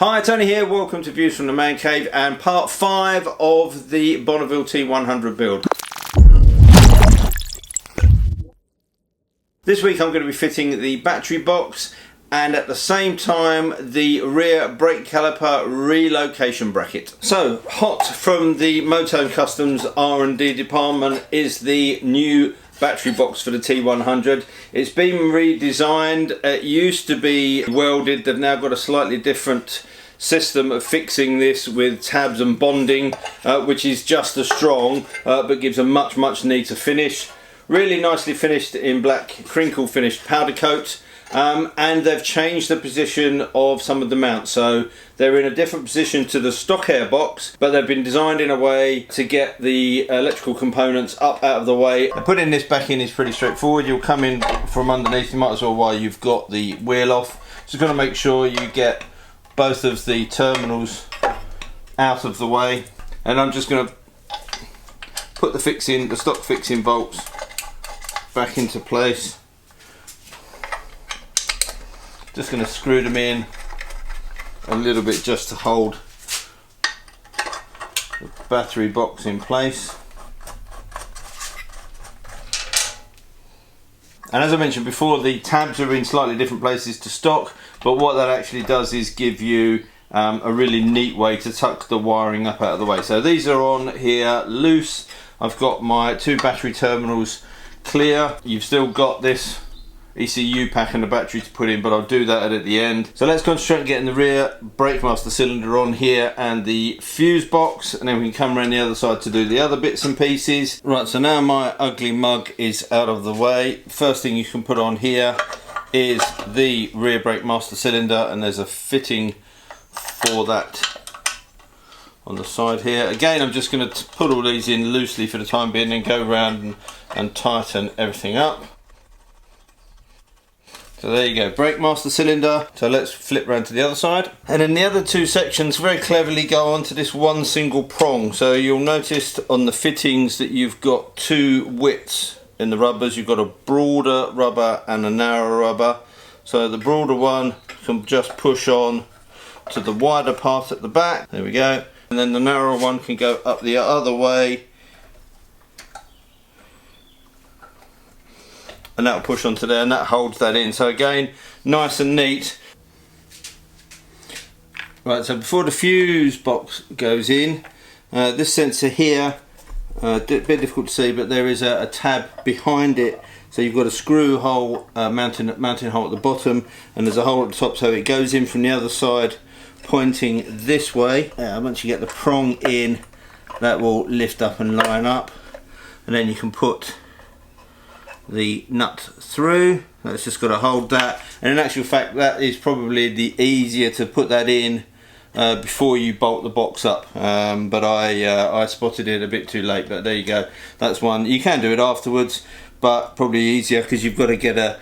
Hi, Tony here, welcome to Views from the Man Cave and part 5 of the Bonneville T100 build. This week I'm going to be fitting the battery box and at the same time the rear brake caliper relocation bracket. So, hot from the Motone Customs R&D department is the new battery box for the T100. It's been redesigned. It used to be welded. They've now got a slightly different system of fixing this with tabs and bonding, which is just as strong but gives a much neater finish. Really nicely finished in black crinkle finished powder coat. And they've changed the position of some of the mounts, so they're in a different position to the stock air box, but they've been designed in a way to get the electrical components up out of the way. And putting this back in is pretty straightforward. You'll come in from underneath, you might as well while you've got the wheel off. Just got to make sure you get both of the terminals out of the way, and I'm just going to put the stock fixing bolts back into place. Just going to screw them in a little bit just to hold the battery box in place. And as I mentioned before, the tabs are in slightly different places to stock, but what that actually does is give you a really neat way to tuck the wiring up out of the way. So these are on here loose. I've got my 2 battery terminals clear. You've still got this ECU pack and the battery to put in, but I'll do that at the end. So let's concentrate on getting the rear brake master cylinder on here and the fuse box, and then we can come around the other side to do the other bits and pieces. Right, so now my ugly mug is out of the way. First thing you can put on here is the rear brake master cylinder, and there's a fitting for that on the side here. Again, I'm just going to put all these in loosely for the time being and go around and tighten everything up. So there you go, brake master cylinder. So let's flip round to the other side. And then the other 2 sections very cleverly go onto this one single prong. So you'll notice on the fittings that you've got 2 widths in the rubbers. You've got a broader rubber and a narrower rubber. So the broader one can just push on to the wider part at the back. There we go. And then the narrower one can go up the other way, and that'll push onto there, and that holds that in. So again, nice and neat. Right, so before the fuse box goes in, this sensor here, a bit difficult to see, but there is a tab behind it. So you've got a screw hole, mounting hole at the bottom, and there's a hole at the top, so it goes in from the other side, pointing this way. Once you get the prong in, that will lift up and line up, and then you can put the nut through. It's just got to hold that, and in actual fact that is probably the easier to put that in before you bolt the box up, but I spotted it a bit too late. But there you go, that's one. You can do it afterwards, but probably easier because you've got to get a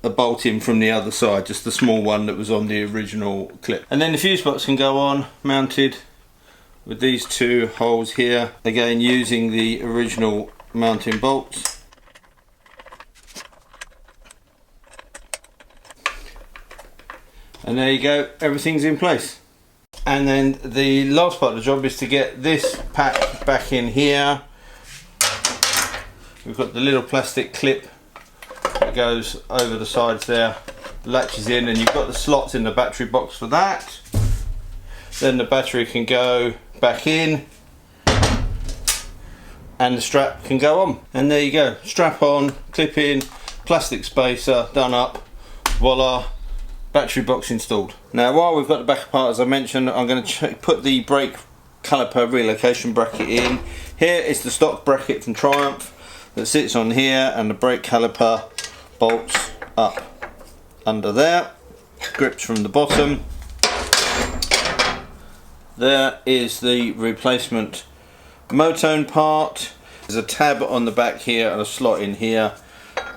bolt in from the other side, just the small one that was on the original clip. And then the fuse box can go on mounted with these 2 holes here, again using the original mounting bolts. And there you go, everything's in place. And then the last part of the job is to get this pack back in here. We've got the little plastic clip that goes over the sides there, latches in, and you've got the slots in the battery box for that. Then the battery can go back in and the strap can go on. And there you go, strap on, clip in, plastic spacer done up, voila, battery box installed. Now while we've got the back apart, as I mentioned, I'm going to put the brake caliper relocation bracket in. Here is the stock bracket from Triumph that sits on here, and the brake caliper bolts up under there, grips from the bottom. There is the replacement Motone part. There's a tab on the back here and a slot in here.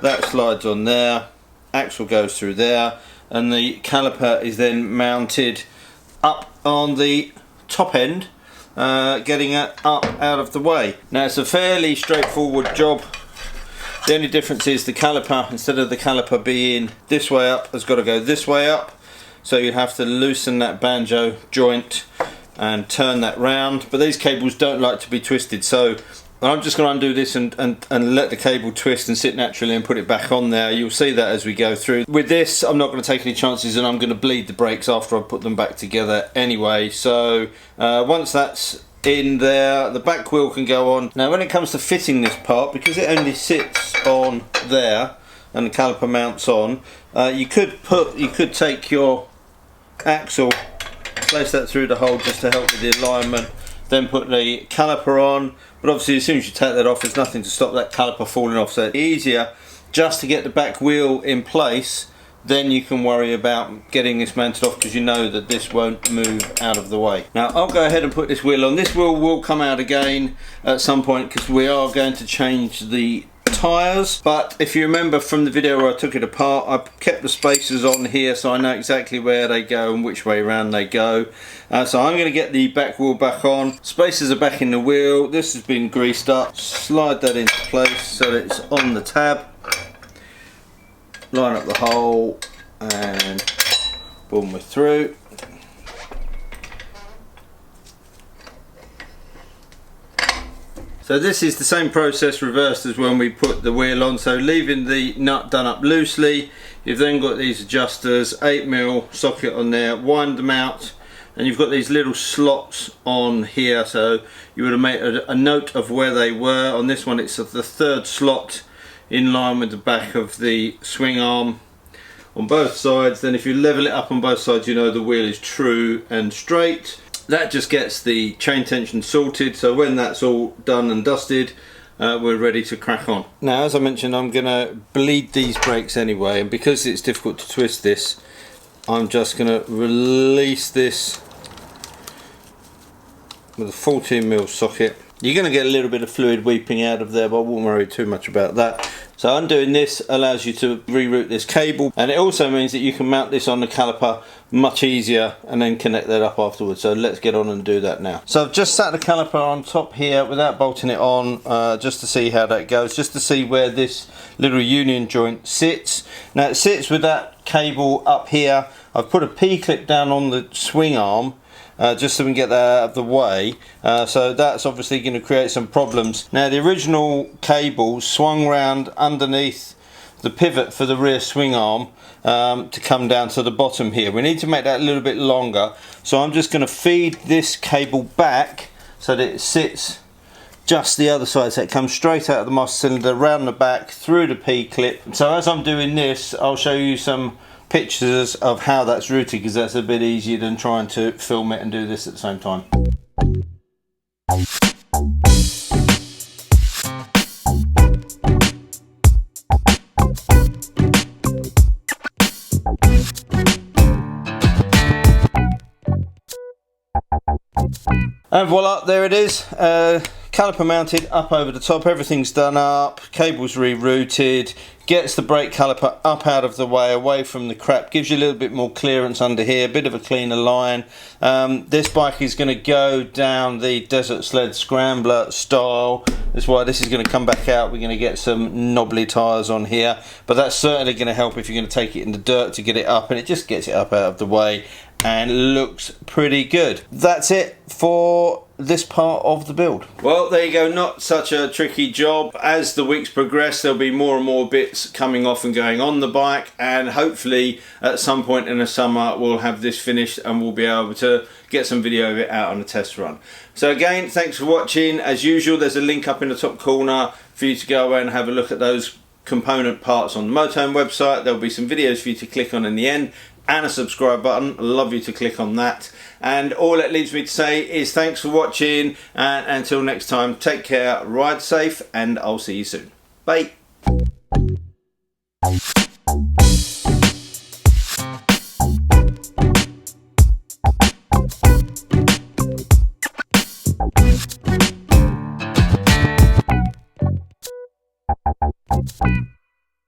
That slides on there, axle goes through there, and the caliper is then mounted up on the top end, getting it up out of the way. Now it's a fairly straightforward job. The only difference is the caliper, instead of the caliper being this way up, has got to go this way up. so you have to loosen that banjo joint and turn that round, but these cables don't like to be twisted, so I'm just going to undo this and let the cable twist and sit naturally and put it back on there. You'll see that as we go through. With this, I'm not going to take any chances, and I'm going to bleed the brakes after I put them back together anyway. So once that's in there, the back wheel can go on. Now when it comes to fitting this part, because it only sits on there and the caliper mounts on, you could take your axle, place that through the hole just to help with the alignment, then put the caliper on. But obviously as soon as you take that off, there's nothing to stop that caliper falling off, so it's easier just to get the back wheel in place. Then you can worry about getting this mounted off, because you know that this won't move out of the way. Now I'll go ahead and put this wheel on. This wheel will come out again at some point, because we are going to change the tyres. But if you remember from the video where I took it apart, I kept the spacers on here so I know exactly where they go and which way around they go. So I'm going to get the back wheel back on. Spacers are back in the wheel. This has been greased up. Slide that into place so that it's on the tab. Line up the hole and boom, we're through. So this is the same process reversed as when we put the wheel on. So leaving the nut done up loosely, you've then got these adjusters, 8mm socket on there, wind them out, and you've got these little slots on here, so you would have made a note of where they were. On this one it's the third slot in line with the back of the swing arm on both sides. Then if you level it up on both sides, you know the wheel is true and straight. That just gets the chain tension sorted, so when that's all done and dusted, we're ready to crack on. Now as I mentioned, I'm going to bleed these brakes anyway, and because it's difficult to twist this, I'm just going to release this with a 14mm socket. You're going to get a little bit of fluid weeping out of there, but I won't worry too much about that. So undoing this allows you to reroute this cable, and it also means that you can mount this on the caliper much easier and then connect that up afterwards. So let's get on and do that now. So I've just sat the caliper on top here without bolting it on, just to see how that goes, just to see where this little union joint sits. Now it sits with that cable up here. I've put a P-clip down on the swing arm, just so we can get that out of the way, so that's obviously going to create some problems. Now the original cable swung round underneath the pivot for the rear swing arm to come down to the bottom here. We need to make that a little bit longer, so I'm just going to feed this cable back so that it sits just the other side, so it comes straight out of the master cylinder, round the back, through the P-clip. So as I'm doing this, I'll show you some pictures of how that's routed, because that's a bit easier than trying to film it and do this at the same time. And voila, there it is. Caliper mounted up over the top, everything's done up, cables rerouted, gets the brake caliper up out of the way, away from the crap, gives you a little bit more clearance under here, a bit of a cleaner line. This bike is going to go down the Desert Sled Scrambler style. That's why this is going to come back out. We're going to get some knobbly tyres on here, but that's certainly going to help if you're going to take it in the dirt to get it up, and it just gets it up out of the way and looks pretty good. That's it for this part of the build. Well, there you go, not such a tricky job. As the weeks progress, there'll be more and more bits coming off and going on the bike, and hopefully at some point in the summer we'll have this finished and we'll be able to get some video of it out on a test run. So again, thanks for watching. As usual, there's a link up in the top corner for you to go away and have a look at those component parts on the Motone website. There'll be some videos for you to click on in the end, and a subscribe button. I'd love you to click on that. And all it leaves me to say is thanks for watching, and until next time, take care, ride safe, and I'll see you soon. Bye.